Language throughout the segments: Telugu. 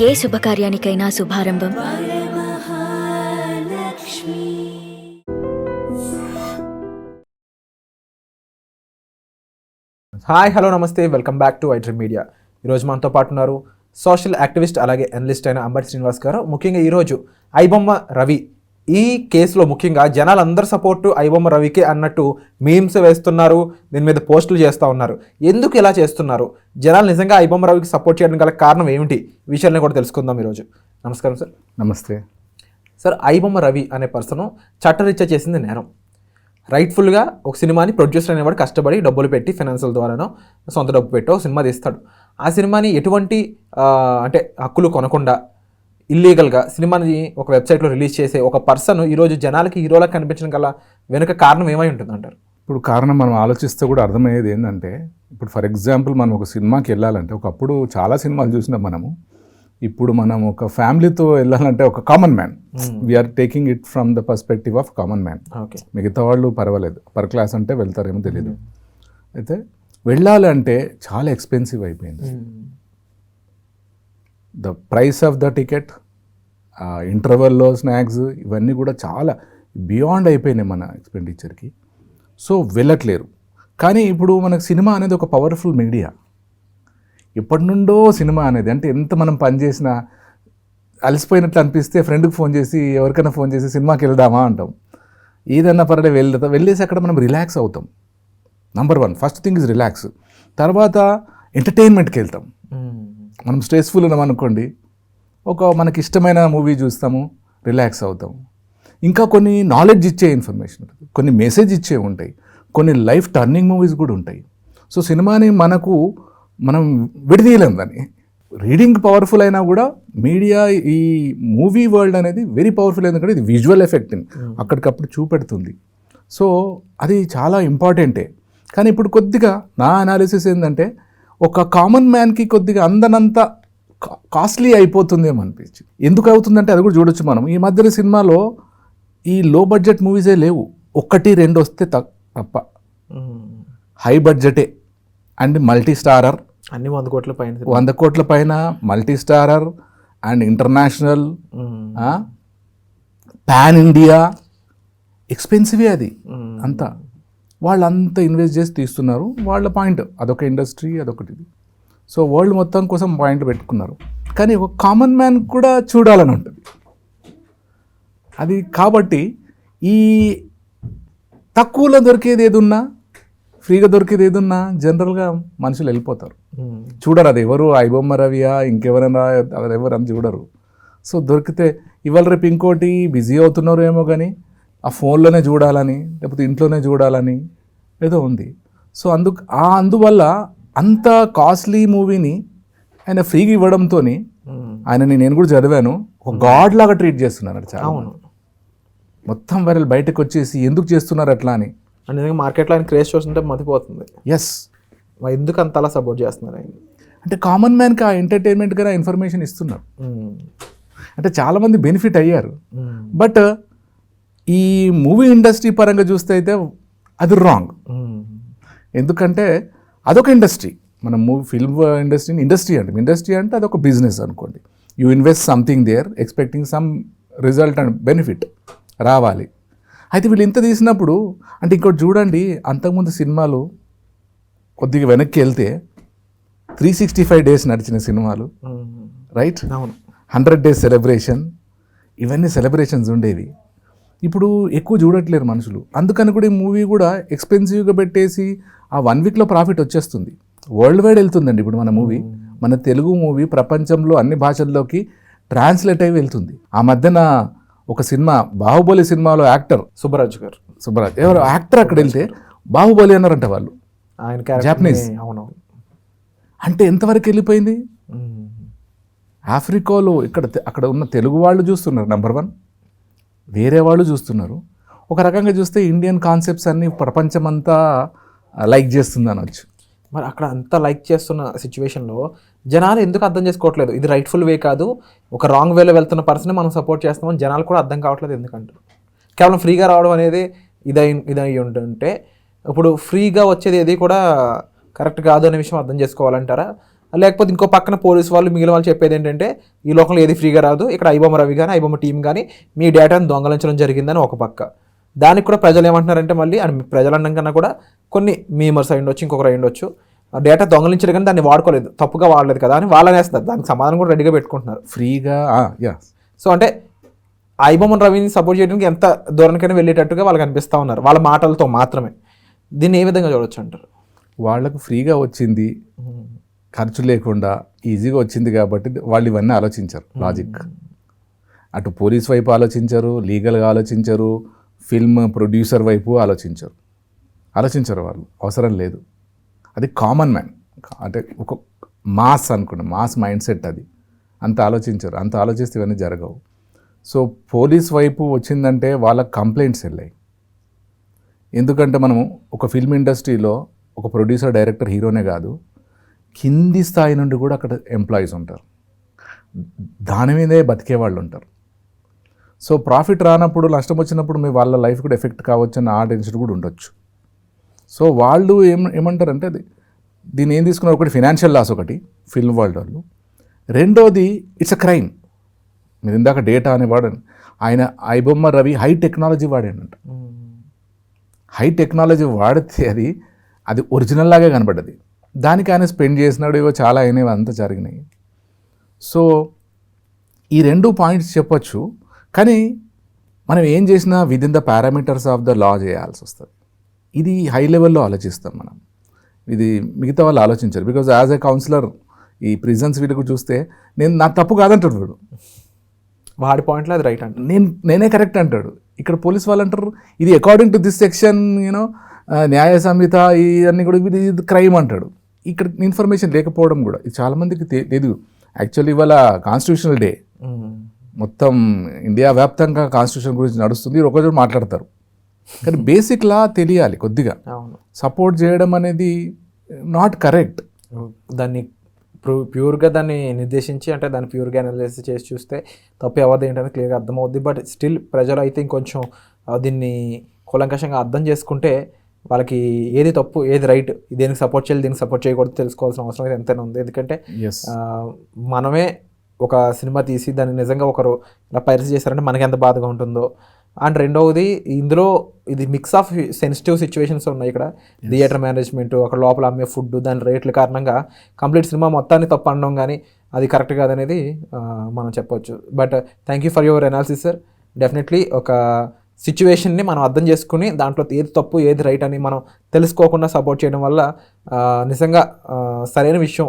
ఏ శుభకార్యానికైనా శుభారంభం హాయ్ హలో నమస్తే welcome back to iDream media. ఈరోజు మనతో పాటు ఉన్నారు సోషల్ యాక్టివిస్ట్ అలాగే అనలిస్ట్ అయిన అంబటి శ్రీనివాస్ గారు. ముఖ్యంగా ఈరోజు ఐబొమ్మ రవి ఈ కేసులో ముఖ్యంగా జనాలందరూ సపోర్టు ఐబొమ్మ రవికే అన్నట్టు మీమ్స్ వేస్తున్నారు, దీని మీద పోస్టులు చేస్తూ ఉన్నారు. ఎందుకు ఇలా చేస్తున్నారు, జనాలు నిజంగా ఐబొమ్మ రవికి సపోర్ట్ చేయడం గల కారణం ఏమిటి, విషయాన్ని కూడా తెలుసుకుందాం ఈరోజు. నమస్కారం సార్. నమస్తే సార్, ఐబొమ్మ రవి అనే పర్సన్ చట్టరీత్యా చేసింది నేరం. రైట్ఫుల్గా ఒక సినిమాని ప్రొడ్యూసర్ అనేవాడు కష్టపడి డబ్బులు పెట్టి ఫైనాన్షియల్ ద్వారానో సొంత డబ్బు పెట్టి సినిమా తీస్తాడు. ఆ సినిమాని ఎటువంటి అంటే హక్కులు కొనకుండా ఇల్లీగల్గా సినిమాని ఒక వెబ్సైట్లో రిలీజ్ చేసే ఒక పర్సన్ ఈరోజు జనాలకి హీరోలా కనిపించడం గల వెనుక కారణం ఏమై ఉంటుంది అంటారు? ఇప్పుడు కారణం మనం ఆలోచిస్తే కూడా అర్థమయ్యేది ఏంటంటే, ఇప్పుడు ఫర్ ఎగ్జాంపుల్ మనం ఒక సినిమాకి వెళ్ళాలంటే ఒకప్పుడు చాలా సినిమాలు చూసినాం మనము. ఇప్పుడు మనం ఒక ఫ్యామిలీతో వెళ్ళాలంటే ఒక common man, we are taking it from the perspective of common man. Okay, మిగతా వాళ్ళు పర్వాలేదు, పర్ క్లాస్ అంటే వెళ్తారేమో తెలియదు. అయితే వెళ్ళాలంటే చాలా ఎక్స్పెన్సివ్ అయిపోయింది. The price of the ticket, ఇంటర్వెల్లో స్నాక్స్, ఇవన్నీ కూడా చాలా బియాండ్ అయిపోయినాయి మన ఎక్స్పెండిచర్కి. సో వెళ్ళట్లేరు. కానీ ఇప్పుడు మనకు సినిమా అనేది ఒక పవర్ఫుల్ మీడియా. ఎప్పటి నుండో సినిమా అనేది, అంటే ఎంత మనం పనిచేసినా అలసిపోయినట్లు అనిపిస్తే ఫ్రెండ్కి ఫోన్ చేసి, ఎవరికైనా ఫోన్ చేసి సినిమాకి వెళ్దామా అంటాం. ఏదన్నా పర్లేదు వెళ్ళేసి అక్కడ మనం రిలాక్స్ అవుతాం. Number 1 first thing is relax. తర్వాత ఎంటర్టైన్మెంట్కి వెళ్తాం. మనం స్ట్రెస్ఫుల్ ఉన్నాం అనుకోండి, ఒక మనకి ఇష్టమైన మూవీ చూస్తాము, రిలాక్స్ అవుతాము. ఇంకా కొన్ని నాలెడ్జ్ ఇచ్చే ఇన్ఫర్మేషన్, కొన్ని మెసేజ్ ఇచ్చే ఉంటాయి, కొన్ని లైఫ్ టర్నింగ్ మూవీస్ కూడా ఉంటాయి. సో సినిమాని మనం విడదీయలేం. దాన్ని రీడింగ్ పవర్ఫుల్ అయినా కూడా మీడియా, ఈ మూవీ వరల్డ్ అనేది వెరీ పవర్ఫుల్, ఎందుకంటే ఇది విజువల్ ఎఫెక్ట్ని అక్కడికప్పుడు చూపెడుతుంది. సో అది చాలా ఇంపార్టెంటే. కానీ ఇప్పుడు కొద్దిగా నా అనాలిసిస్ ఏంటంటే, ఒక కామన్ మ్యాన్కి కొద్దిగా అందనంత కాస్ట్లీ అయిపోతుందేమో అనిపించింది. ఎందుకు అవుతుందంటే అది కూడా చూడొచ్చు మనం. ఈ మధ్య సినిమాలో ఈ లో బడ్జెట్ మూవీసే లేవు, 1-2 వస్తే తప్ప. హై బడ్జెటే అండ్ మల్టీ స్టారర్, అన్ని 100 కోట్ల పైన multi starrer and international, pan India, ఎక్స్పెన్సివే అది అంతా. వాళ్ళంతా ఇన్వెస్ట్ చేసి తీస్తున్నారు. వాళ్ళ పాయింట్ అదొక ఇండస్ట్రీ, అదొకటి. సో వరల్డ్ మొత్తం కోసం పాయింట్ పెట్టుకున్నారు. కానీ ఒక కామన్ మ్యాన్ కూడా చూడాలని ఉంటుంది అది. కాబట్టి ఈ తక్కువలో దొరికేది ఏదున్నా, ఫ్రీగా దొరికేది ఏదున్నా జనరల్గా మనుషులు వెళ్ళిపోతారు, చూడరు. అది ఎవరు ఐబొమ్మ రవియా ఇంకెవరైనా ఎవరు అని చూడరు. సో దొరికితే ఇవాళ రేపు ఇంకోటి బిజీ అవుతున్నారు ఏమో, కానీ ఆ ఫోన్లోనే చూడాలని, లేకపోతే ఇంట్లోనే చూడాలని ఏదో ఉంది. సో అందువల్ల అంత కాస్ట్లీ మూవీని ఆయన ఫ్రీగా ఇవ్వడంతో ఆయనని నేను కూడా చదివాను, ఒక గాడ్ లాగా ట్రీట్ చేస్తున్నారు చాలా. మొత్తం వైరల్ బయటకు వచ్చేసి ఎందుకు చేస్తున్నారు అట్లా అని. నిజంగా మార్కెట్లో ఆయన క్రేజ్ చూస్తుంటే మతిపోతుంది. ఎస్, ఎందుకు అంత అలా సపోర్ట్ చేస్తున్నారు ఆయన అంటే కామన్ మ్యాన్కి ఆ ఎంటర్టైన్మెంట్గా ఇన్ఫర్మేషన్ ఇస్తున్నారు. అంటే చాలామంది బెనిఫిట్ అయ్యారు. బట్ ఈ మూవీ ఇండస్ట్రీ పరంగా చూస్తే అయితే అది రాంగ్. ఎందుకంటే అదొక ఇండస్ట్రీ. మనం ఫిల్మ్ ఇండస్ట్రీ అంటే అదొక బిజినెస్ అనుకోండి. You invest something there expecting some result and benefit రావాలి. అయితే వీళ్ళు ఇంత తీసినప్పుడు, అంటే ఇంకోటి చూడండి, అంతకుముందు సినిమాలు కొద్దిగా వెనక్కి వెళ్తే 365 days నడిచిన సినిమాలు, రైట్, 100 days సెలబ్రేషన్, ఇవన్నీ సెలబ్రేషన్స్ ఉండేవి. ఇప్పుడు ఎక్కువ చూడట్లేరు మనుషులు. అందుకని కూడా ఈ మూవీ కూడా ఎక్స్పెన్సివ్గా పెట్టేసి ఆ 1 weekలో ప్రాఫిట్ వచ్చేస్తుంది. వరల్డ్ వైడ్ వెళ్తుందండి ఇప్పుడు మన మూవీ. మన తెలుగు మూవీ ప్రపంచంలో అన్ని భాషల్లోకి ట్రాన్స్లేట్ అయి వెళ్తుంది. ఆ మధ్యన ఒక సినిమా, బాహుబలి సినిమాలో యాక్టర్ సుబ్బరాజ్ ఎవరు యాక్టర్ అక్కడ వెళ్తే బాహుబలి అన్నారంట వాళ్ళు, ఆయన జాపనీస్. అంటే ఎంతవరకు వెళ్ళిపోయింది? ఆఫ్రికాలో అక్కడ ఉన్న తెలుగు వాళ్ళు చూస్తున్నారు నెంబర్ 1, వేరే వాళ్ళు చూస్తున్నారు. ఒక రకంగా చూస్తే ఇండియన్ కాన్సెప్ట్స్ అన్ని ప్రపంచమంతా లైక్ చేస్తుంది అనొచ్చు. మరి అక్కడ అంతా లైక్ చేస్తున్న సిచ్యువేషన్లో జనాలు ఎందుకు అర్థం చేసుకోవట్లేదు? ఇది రైట్ఫుల్ వే కాదు, ఒక రాంగ్ వేలో వెళ్తున్న పర్సన్ మనం సపోర్ట్ చేస్తామని జనాలు కూడా అర్థం కావట్లేదు. ఎందుకంటారు? కేవలం ఫ్రీగా రావడం అనేది ఇదై ఉంటుంటే ఇప్పుడు ఫ్రీగా వచ్చేది ఏది కూడా కరెక్ట్ కాదు అనే విషయం అర్థం చేసుకోవాలంటారా? లేకపోతే ఇంకో పక్కన పోలీసు వాళ్ళు మిగిలిన వాళ్ళు చెప్పేది ఏంటంటే ఈ లోకంలో ఏది ఫ్రీగా రాదు, ఇక్కడ ఐబొమ్మ రవి కానీ ఐబొమ్మ టీం కానీ మీ డేటాను దొంగలించడం జరిగిందని ఒక పక్క. దానికి కూడా ప్రజలు ఏమంటున్నారంటే మళ్ళీ ప్రజలు అనడం కన్నా కూడా కొన్ని మీమర్స్ అయి ఉండొచ్చు, ఇంకొకరు అయి ఉండొచ్చు, డేటా దొంగలించారు కానీ దాన్ని వాడుకోలేదు, తప్పుగా వాడలేదు కదా అని వాళ్ళనేస్తారు. దానికి సమాధానం కూడా రెడీగా పెట్టుకుంటున్నారు ఫ్రీగా. సో అంటే ఐబొమ్మ రవిని సపోర్ట్ చేయడానికి ఎంత దూరానికైనా వెళ్ళేటట్టుగా వాళ్ళకి అనిపిస్తూ ఉన్నారు వాళ్ళ మాటలతో మాత్రమే. దీన్ని ఏ విధంగా చూడొచ్చు అంటారు? వాళ్ళకు ఫ్రీగా వచ్చింది, ఖర్చు లేకుండా ఈజీగా వచ్చింది కాబట్టి వాళ్ళు ఇవన్నీ ఆలోచించారు. లాజిక్ అటు పోలీస్ వైపు ఆలోచించారు, లీగల్గా ఆలోచించారు, ఫిల్మ్ ప్రొడ్యూసర్ వైపు ఆలోచించారు వాళ్ళు. అవసరం లేదు. అది కామన్ మ్యాన్ అంటే ఒక మాస్ అనుకోండి, మాస్ మైండ్ సెట్ అది. అంత ఆలోచించారు. అంత ఆలోచిస్తే ఇవన్నీ జరగవు. సో పోలీస్ వైపు వచ్చిందంటే వాళ్ళకి కంప్లైంట్స్ వెళ్ళాయి. ఎందుకంటే మనము ఒక ఫిల్మ్ ఇండస్ట్రీలో ఒక ప్రొడ్యూసర్, డైరెక్టర్, హీరోనే కాదు, కింది స్థాయి నుండి కూడా అక్కడ ఎంప్లాయీస్ ఉంటారు, దాని మీదే బతికే వాళ్ళు ఉంటారు. సో ప్రాఫిట్ రానప్పుడు, నష్టం వచ్చినప్పుడు మీ వాళ్ళ లైఫ్ కూడా ఎఫెక్ట్ కావచ్చు అని ఆ టెన్షన్ కూడా ఉండొచ్చు. సో వాళ్ళు ఏమంటారంటే దీన్ని ఏం తీసుకున్నారు, ఒకటి ఫినాన్షియల్ లాస్, ఒకటి ఫిల్మ్ వరల్డ్ వాళ్ళు, రెండోది ఇట్స్ అ క్రైమ్. మీరు ఇందాక డేటా అని వాడండి, ఆయన ఐబొమ్మ రవి హై టెక్నాలజీ వాడాడంట. హై టెక్నాలజీ వాడితే అది ఒరిజినల్ లాగే కనబడ్డది. దానికి ఆయన స్పెండ్ చేసినాడు, ఇవో చాలా అయినవి, అంతా జరిగినాయి. సో ఈ 2 పాయింట్స్ చెప్పొచ్చు. కానీ మనం ఏం చేసినా within the parameters of the law చేయాల్సి వస్తుంది. ఇది హై లెవెల్లో ఆలోచిస్తాం మనం, ఇది మిగతా వాళ్ళు ఆలోచించారు. బికాజ్ యాజ్ ఎ కౌన్సిలర్ ఈ ప్రిజన్స్ వీళ్ళకు చూస్తే నా తప్పు కాదంటాడు వాడు, వాడి పాయింట్లో అది రైట్ అంటారు, నేనే కరెక్ట్ అంటాడు. ఇక్కడ పోలీస్ వాళ్ళు అంటారు ఇది అకార్డింగ్ టు దిస్ సెక్షన్ న్యాయ సంహిత ఇవన్నీ కూడా ఇది క్రైమ్ అంటాడు. ఇక్కడ ఇన్ఫర్మేషన్ లేకపోవడం కూడా ఇది చాలామందికి తెలియదు. యాక్చువల్లీ ఇవాళ కాన్స్టిట్యూషనల్ డే, మొత్తం ఇండియా వ్యాప్తంగా కాన్స్టిట్యూషన్ గురించి నడుస్తుంది, ఒకరోజు మాట్లాడతారు. కానీ బేసిక్ లా తెలియాలి కొద్దిగా. సపోర్ట్ చేయడం అనేది నాట్ కరెక్ట్. దాన్ని ప్యూర్గా దాన్ని నిర్దేశించి అంటే దాన్ని ప్యూర్గా అనాలిసిస్ చేసి చూస్తే తప్పు ఎవరిది ఏంటనేది క్లియర్గా అర్థమవుద్ది. బట్ స్టిల్ ప్రజలు అయితే ఇంకొంచెం దీన్ని కూలంకషంగా అర్థం చేసుకుంటే వాళ్ళకి ఏది తప్పు ఏది రైట్, దేనికి సపోర్ట్ చేయాలి దీనికి సపోర్ట్ చేయకూడదు తెలుసుకోవాల్సిన అవసరం అయితే ఎంతైనా ఉంది. ఎందుకంటే మనమే ఒక సినిమా తీసి దాన్ని నిజంగా ఒకరు ఇలా పైరసీ చేశారంటే మనకి ఎంత బాధగా ఉంటుందో. అండ్ రెండవది ఇందులో ఇది మిక్స్ ఆఫ్ సెన్సిటివ్ సిచ్యువేషన్స్ ఉన్నాయి. ఇక్కడ థియేటర్ మేనేజ్మెంట్, అక్కడ లోపల అమ్మే ఫుడ్, దాని రేట్ల కారణంగా కంప్లీట్ సినిమా మొత్తాన్ని తప్పు అనడం కానీ అది కరెక్ట్ కాదనేది మనం చెప్పవచ్చు. But thank you for your analysis sir. Definitely ఒక సిచ్యువేషన్ని మనం అర్థం చేసుకుని దాంట్లో ఏది తప్పు ఏది రైట్ అని మనం తెలుసుకోకుండా సపోర్ట్ చేయడం వల్ల నిజంగా సరైన విషయం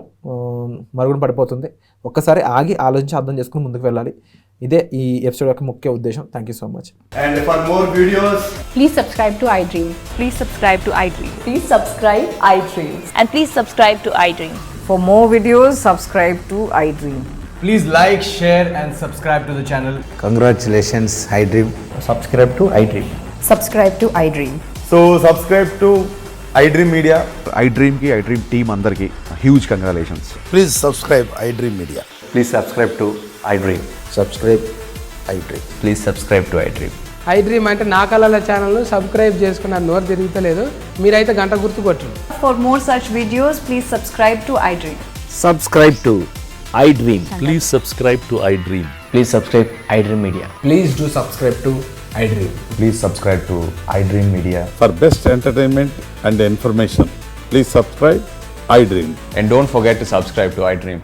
మరుగున పడిపోతుంది. ఒక్కసారి ఆగి ఆలోచించి అర్థం చేసుకుని ముందుకు వెళ్ళాలి. ఇదే ఈ ఎపిసోడ్ యొక్క ముఖ్య ఉద్దేశం. Thank you so much. And for more videos, please subscribe to iDream. Please subscribe to iDream. Please subscribe iDream. And please subscribe to iDream. For more videos, subscribe to iDream. please like, share and subscribe to the channel. Congratulations, iDream. Subscribe to iDream. Subscribe to iDream. So subscribe to iDream Media. iDream ki iDream team andarki huge congratulations. Please subscribe iDream Media. Please subscribe to iDream. Subscribe iDream. Please subscribe to iDream. iDream అంటే నా కళల ఛానల్ను సబ్స్క్రైబ్ చేసుకున్న నోరు తిరుగుతలేదు, మీరైతే గంట గుర్తు కొట్టండి. For more such videos, please subscribe to iDream. Subscribe to iDream. Please subscribe to iDream. Please subscribe iDream Media. Please do subscribe to iDream. Please subscribe to iDream Media. For best entertainment and information, please subscribe iDream. And don't forget to subscribe to iDream.